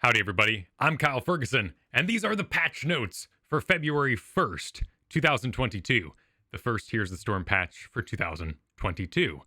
Howdy, everybody. I'm Kyle Fergusson, and these are the patch notes for February 1st, 2022. The first Here's the Storm patch for 2022.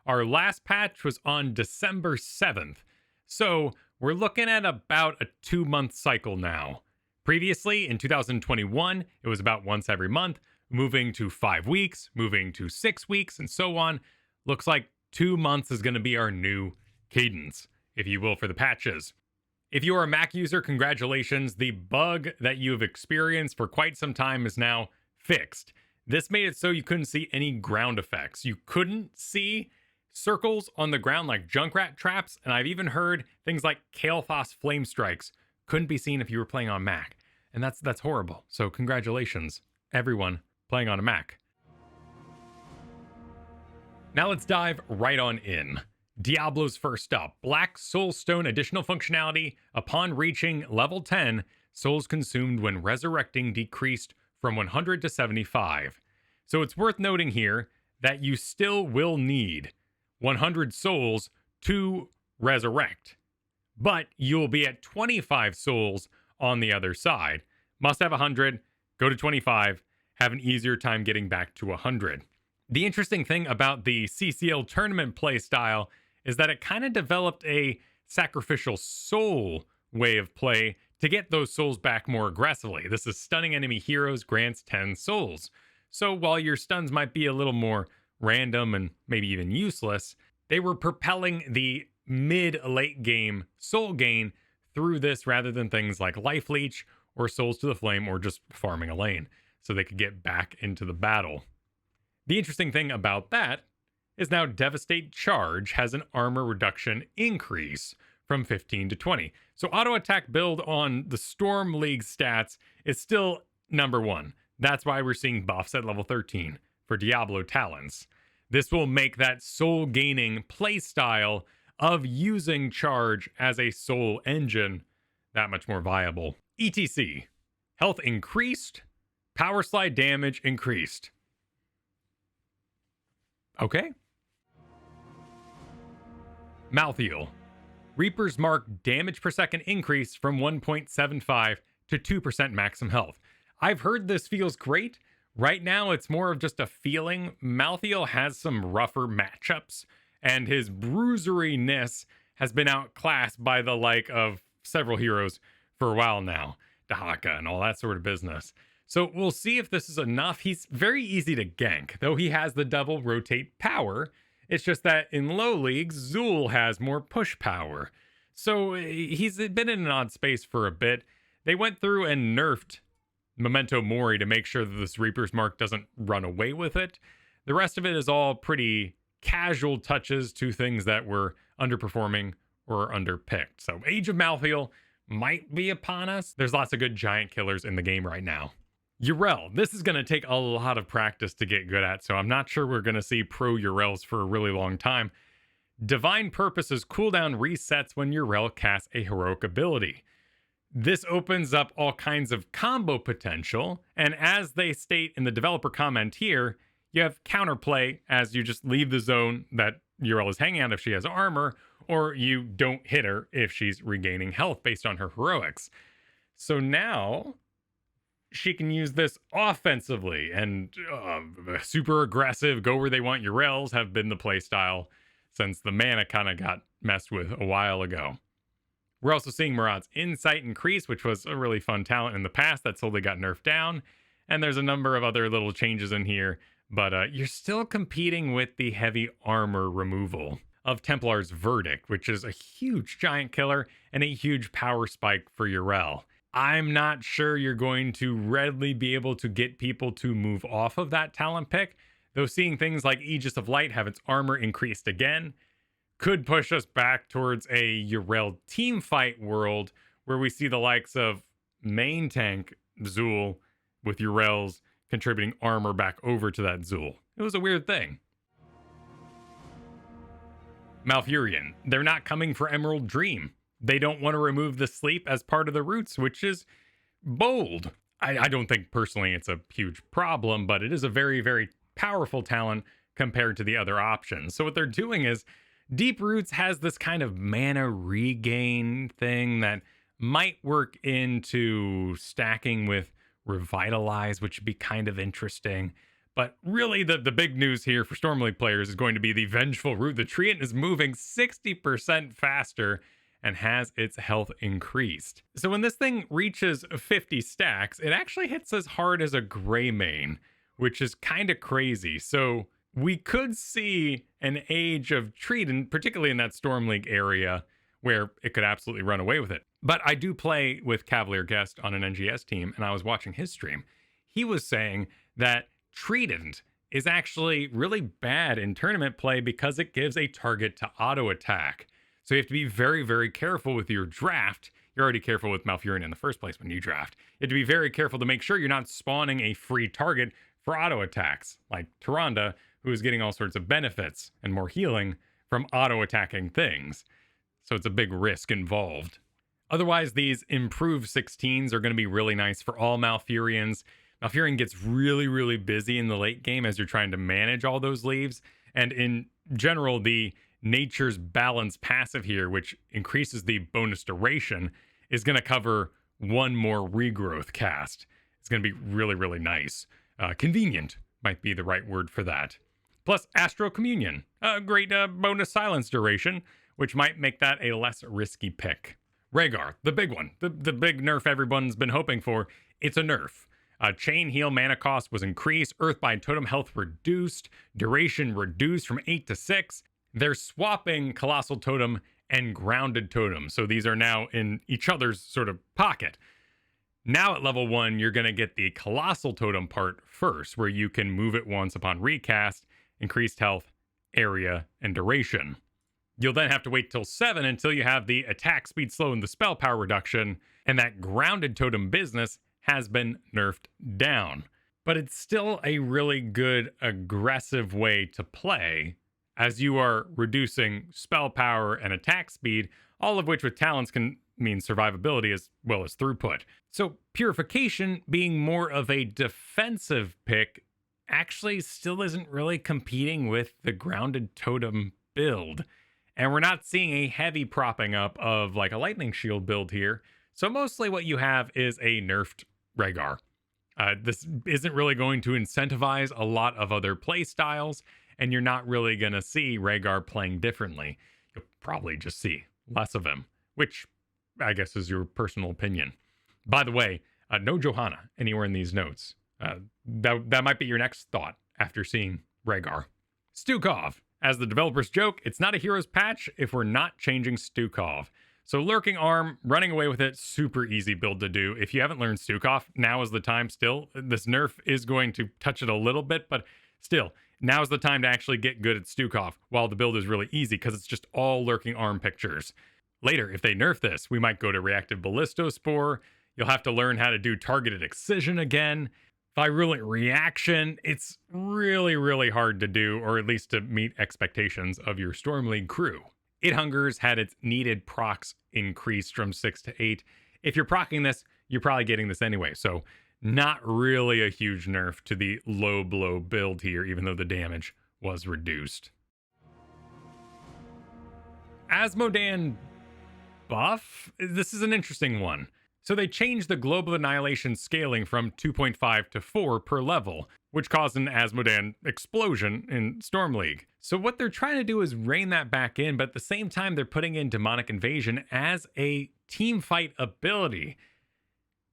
Our last patch was on December 7th, so we're looking at about a 2-month cycle now. Previously, in 2021, it was about once every month, moving to 5 weeks, moving to 6 weeks, and so on. Looks like 2 months is going to be our new cadence, if you will, for the patches. If you are a Mac user, congratulations. The bug that you have experienced for quite some time is now fixed. This made it so you couldn't see any ground effects. You couldn't see circles on the ground like Junkrat traps, and I've even heard things like Kael'thas flame strikes couldn't be seen if you were playing on Mac. And that's horrible. So congratulations, everyone playing on a Mac. Now let's dive right on in. Diablo's first up. Black Soulstone additional functionality. Upon reaching level 10, souls consumed when resurrecting decreased from 100 to 75. So it's worth noting here that you still will need 100 souls to resurrect, but you'll be at 25 souls on the other side. Must have 100, go to 25, have an easier time getting back to 100. The interesting thing about the CCL tournament playstyle is that it kind of developed a sacrificial soul way of play to get those souls back more aggressively. This is stunning enemy heroes grants 10 souls. So while your stuns might be a little more random and maybe even useless, they were propelling the mid-late game soul gain through this rather than things like life leech or souls to the flame or just farming a lane so they could get back into the battle. The interesting thing about that is now Devastate Charge has an armor reduction increase from 15 to 20. So auto attack build on the Storm League stats is still number one. That's why we're seeing buffs at level 13 for Diablo talents. This will make that soul gaining playstyle of using charge as a soul engine that much more viable. ETC. Health increased. Power slide damage increased. Okay. Malthael. Reaper's Mark damage per second increase from 1.75 to 2% maximum health. I've heard this feels great. Right now, it's more of just a feeling. Malthael has some rougher matchups, and his bruiseriness has been outclassed by the like of several heroes for a while now. Dahaka and all that sort of business. So we'll see if this is enough. He's very easy to gank, though he has the double rotate power. It's just that in low leagues, Zul has more push power. So he's been in an odd space for a bit. They went through and nerfed Memento Mori to make sure that this Reaper's Mark doesn't run away with it. The rest of it is all pretty casual touches to things that were underperforming or underpicked. So Age of Malthael might be upon us. There's lots of good giant killers in the game right now. Yrel, this is going to take a lot of practice to get good at, so I'm not sure we're going to see pro Yrels for a really long time. Divine Purpose's cooldown resets when Yrel casts a heroic ability. This opens up all kinds of combo potential, and as they state in the developer comment here, you have counterplay as you just leave the zone that Yrel is hanging out if she has armor, or you don't hit her if she's regaining health based on her heroics. So now she can use this offensively, and super aggressive, go where they want Yrels have been the playstyle since the mana kind of got messed with a while ago. We're also seeing Murad's Insight increase, which was a really fun talent in the past that slowly got nerfed down. And there's a number of other little changes in here, but you're still competing with the heavy armor removal of Templar's Verdict, which is a huge giant killer and a huge power spike for Yrel. I'm not sure you're going to readily be able to get people to move off of that talent pick, though seeing things like Aegis of Light have its armor increased again could push us back towards a Yrel teamfight world where we see the likes of main tank Zul with Yrels contributing armor back over to that Zul. It was a weird thing. Malfurion, they're not coming for Emerald Dream. They don't want to remove the sleep as part of the roots, which is bold. I don't think personally it's a huge problem, but it is a very, very powerful talent compared to the other options. So what they're doing is Deep Roots has this kind of mana regain thing that might work into stacking with Revitalize, which would be kind of interesting. But really, the big news here for Storm League players is going to be the Vengeful Root. The Treant is moving 60% faster and has its health increased. So when this thing reaches 50 stacks, it actually hits as hard as a Greymane, which is kind of crazy. So we could see an age of Treant, particularly in that Storm League area, where it could absolutely run away with it. But I do play with Cavalier Guest on an NGS team, and I was watching his stream. He was saying that Treant is actually really bad in tournament play because it gives a target to auto attack. So you have to be very, very careful with your draft. You're already careful with Malfurion in the first place when you draft. You have to be very careful to make sure you're not spawning a free target for auto attacks, like Tyrande, who is getting all sorts of benefits and more healing from auto attacking things. So it's a big risk involved. Otherwise, these improved 16s are going to be really nice for all Malfurions. Malfurion gets really, really busy in the late game as you're trying to manage all those leaves. And in general, the Nature's Balance passive here, which increases the bonus duration, is going to cover one more regrowth cast. It's going to be really, really nice. Convenient might be the right word for that. Plus Astral Communion, a great bonus silence duration, which might make that a less risky pick. Rehgar, the big one, the big nerf everyone's been hoping for. It's a nerf. Chain heal mana cost was increased, Earthbind totem health reduced, duration reduced from 8 to 6. They're swapping Colossal Totem and Grounded Totem, so these are now in each other's sort of pocket. Now at level 1, you're going to get the Colossal Totem part first, where you can move it once upon recast, increased health, area, and duration. You'll then have to wait till 7 until you have the attack speed slow and the spell power reduction, and that Grounded Totem business has been nerfed down. But it's still a really good aggressive way to play, as you are reducing spell power and attack speed, all of which with talents can mean survivability as well as throughput. So Purification, being more of a defensive pick, actually still isn't really competing with the Grounded Totem build. And we're not seeing a heavy propping up of like a Lightning Shield build here. So mostly what you have is a nerfed Rehgar. This isn't really going to incentivize a lot of other play styles, and you're not really going to see Rehgar playing differently. You'll probably just see less of him, which I guess is your personal opinion. By the way, no Johanna anywhere in these notes. That might be your next thought after seeing Rehgar. Stukov. As the developers joke, it's not a hero's patch if we're not changing Stukov. So Lurking Arm, running away with it, super easy build to do. If you haven't learned Stukov, now is the time still. This nerf is going to touch it a little bit, but still, now is the time to actually get good at Stukov, while the build is really easy because it's just all Lurking Arm pictures. Later, if they nerf this, we might go to Reactive Ballistospore. You'll have to learn how to do Targeted Excision again. Virulent Reaction, it's really, really hard to do, or at least to meet expectations of your Storm League crew. It Hungers had its needed procs increased from 6 to 8. If you're proccing this, you're probably getting this anyway, so not really a huge nerf to the low blow build here, even though the damage was reduced. Asmodan buff? This is an interesting one. So they changed the Global Annihilation scaling from 2.5 to 4 per level, which caused an Asmodan explosion in Storm League. So what they're trying to do is rein that back in, but at the same time they're putting in Demonic Invasion as a team fight ability.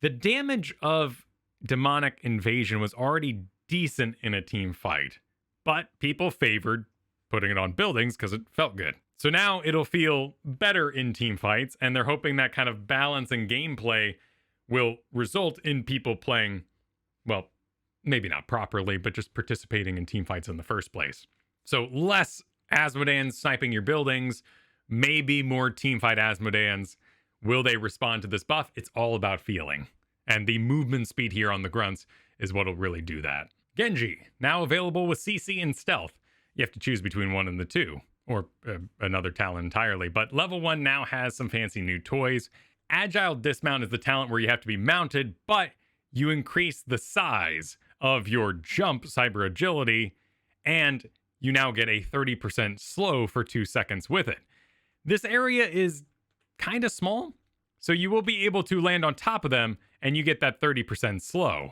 The damage of Demonic Invasion was already decent in a team fight, but people favored putting it on buildings because it felt good. So now it'll feel better in team fights, and they're hoping that kind of balance in gameplay will result in people playing, well, maybe not properly, but just participating in team fights in the first place. So less Asmodans sniping your buildings, maybe more team fight Asmodans. Will they respond to this buff? It's all about feeling. And the movement speed here on the grunts is what'll really do that. Genji, now available with CC and Stealth. You have to choose between one and the two, or another talent entirely. But level 1 now has some fancy new toys. Agile Dismount is the talent where you have to be mounted, but you increase the size of your jump cyber agility, and you now get a 30% slow for 2 seconds with it. This area is kind of small, So you will be able to land on top of them and you get that 30% slow.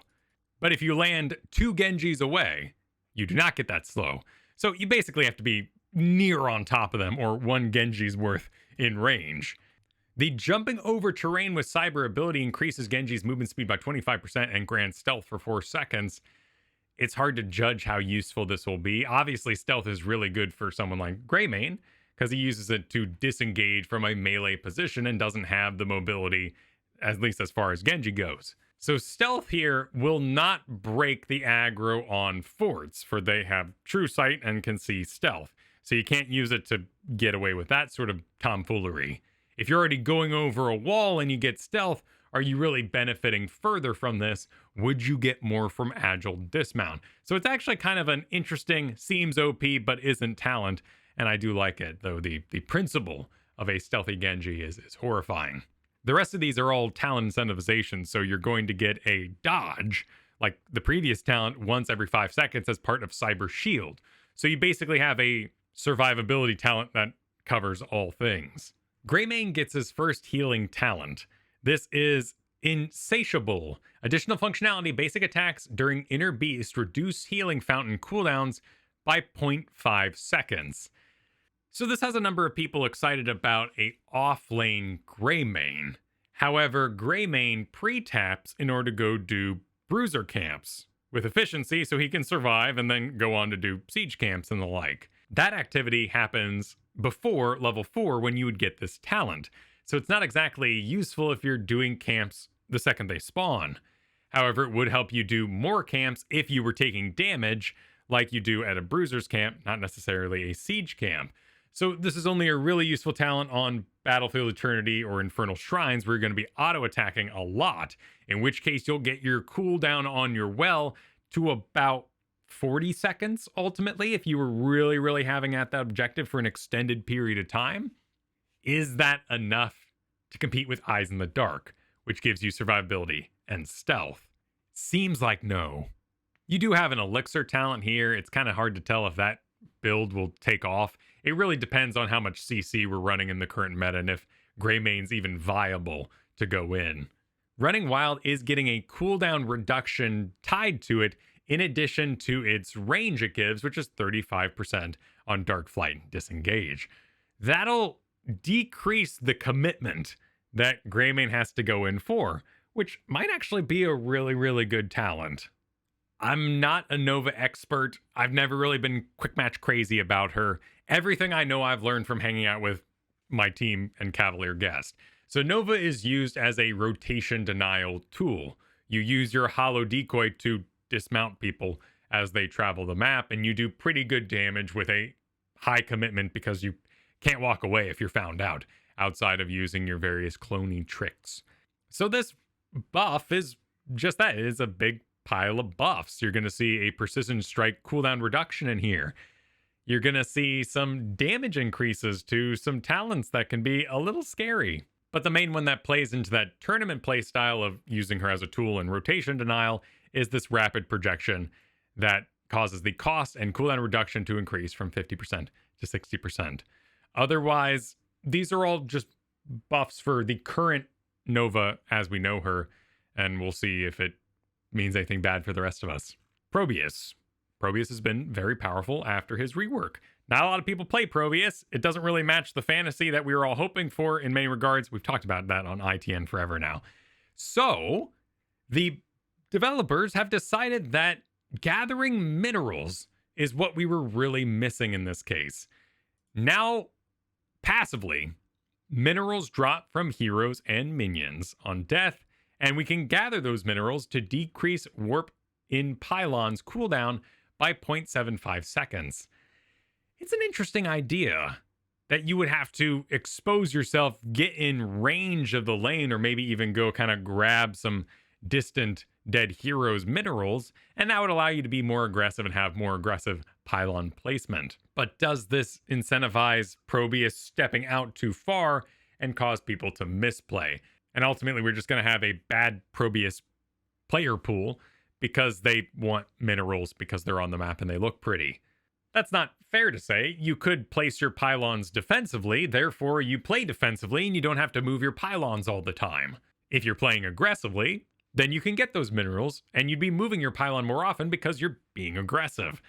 But if you land 2 Genjis away, you do not get that slow. So you basically have to be near on top of them or 1 Genji's worth in range. The jumping over terrain with cyber ability increases Genji's movement speed by 25% and grants stealth for 4 seconds. It's hard to judge how useful this will be. Obviously, stealth is really good for someone like Greymane because he uses it to disengage from a melee position and doesn't have the mobility, at least as far as Genji goes. So stealth here will not break the aggro on forts, for they have true sight and can see stealth. So you can't use it to get away with that sort of tomfoolery. If you're already going over a wall and you get stealth, are you really benefiting further from this? Would you get more from agile dismount? So it's actually kind of an interesting, seems OP, but isn't talent. And I do like it, though the principle of a stealthy Genji is horrifying. The rest of these are all talent incentivizations, so you're going to get a dodge, like the previous talent, once every 5 seconds as part of Cyber Shield. So you basically have a survivability talent that covers all things. Greymane gets his first healing talent. This is Insatiable. Additional functionality, basic attacks during Inner Beast reduce healing fountain cooldowns by 0.5 seconds. So this has a number of people excited about a off-lane Greymane. However, Greymane pre-taps in order to go do Bruiser camps with efficiency so he can survive and then go on to do siege camps and the like. That activity happens before level 4 when you would get this talent. So it's not exactly useful if you're doing camps the second they spawn. However, it would help you do more camps if you were taking damage like you do at a Bruiser's camp, not necessarily a siege camp. So this is only a really useful talent on Battlefield Eternity or Infernal Shrines where you're going to be auto-attacking a lot, in which case you'll get your cooldown on your well to about 40 seconds ultimately if you were really having at that objective for an extended period of time. Is that enough to compete with Eyes in the Dark, which gives you survivability and stealth? Seems like no. You do have an elixir talent here. It's kind of hard to tell if that build will take off. It really depends on how much CC we're running in the current meta and if Greymane's even viable to go in. Running Wild is getting a cooldown reduction tied to it in addition to its range it gives, which is 35% on Dark Flight and Disengage. That'll decrease the commitment that Greymane has to go in for, which might actually be a really good talent. I'm not a Nova expert. I've never really been quick match crazy about her. Everything I know I've learned from hanging out with my team and Cavalier Guest. So Nova is used as a rotation denial tool. You use your hollow decoy to dismount people as they travel the map, and you do pretty good damage with a high commitment because you can't walk away if you're found out, outside of using your various cloning tricks. So this buff is just that. It is a big pile of buffs. You're going to see a precision strike cooldown reduction in here. You're going to see some damage increases to some talents that can be a little scary. But the main one that plays into that tournament play style of using her as a tool in rotation denial is this rapid projection that causes the cost and cooldown reduction to increase from 50% to 60%. Otherwise, these are all just buffs for the current Nova as we know her, and we'll see if it means anything bad for the rest of us. Probius. Probius has been very powerful after his rework. Not a lot of people play Probius. It doesn't really match the fantasy that we were all hoping for in many regards. We've talked about that on ITN forever now. So, the developers have decided that gathering minerals is what we were really missing in this case. Now, passively, minerals drop from heroes and minions on death, and we can gather those minerals to decrease warp in pylons cooldown by 0.75 seconds. It's an interesting idea that you would have to expose yourself, get in range of the lane, or maybe even go kind of grab some distant dead heroes' minerals, and that would allow you to be more aggressive and have more aggressive pylon placement. But does this incentivize Probius stepping out too far and cause people to misplay? And ultimately, we're just going to have a bad Probius player pool because they want minerals because they're on the map and they look pretty. That's not fair to say. You could place your pylons defensively, therefore you play defensively and you don't have to move your pylons all the time. If you're playing aggressively, then you can get those minerals and you'd be moving your pylon more often because you're being aggressive.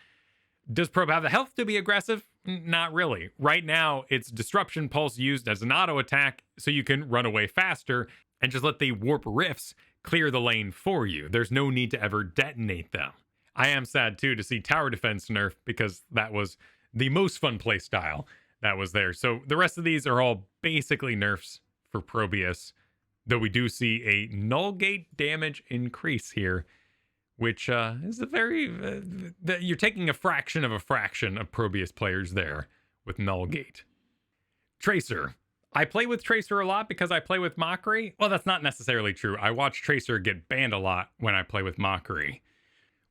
Does Probe have the health to be aggressive? Not really. Right now, it's Disruption Pulse used as an auto attack so you can run away faster and just let the Warp Rifts clear the lane for you. There's no need to ever detonate them. I am sad too to see Tower Defense nerfed because that was the most fun play style that was there. So the rest of these are all basically nerfs for Probius, though we do see a null gate damage increase here, which is a very... you're taking a fraction of Probius players there with null gate. Tracer. I play with Tracer a lot because I play with Mockery. Well, that's not necessarily true. I watch Tracer get banned a lot when I play with Mockery.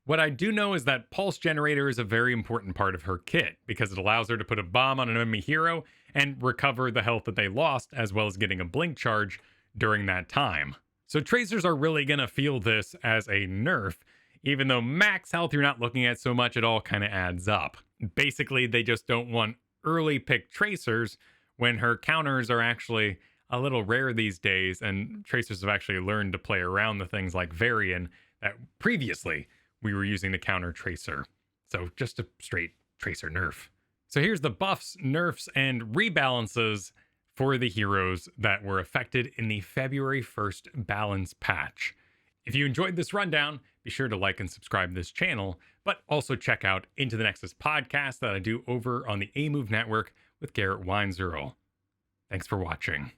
What I do know is that Pulse Generator is a very important part of her kit because it allows her to put a bomb on an enemy hero and recover the health that they lost, as well as getting a blink charge during that time. So Tracers are really going to feel this as a nerf, even though max health you're not looking at so much, it all kind of adds up. Basically, they just don't want early pick Tracers when her counters are actually a little rare these days, and Tracers have actually learned to play around the things like Varian that previously we were using to counter Tracer. So just a straight Tracer nerf. So here's the buffs, nerfs, and rebalances for the heroes that were affected in the February 1st balance patch. If you enjoyed this rundown, be sure to like and subscribe to this channel, but also check out Into the Nexus podcast that I do over on the A-Move Network with Garrett Weinzierl. Thanks for watching.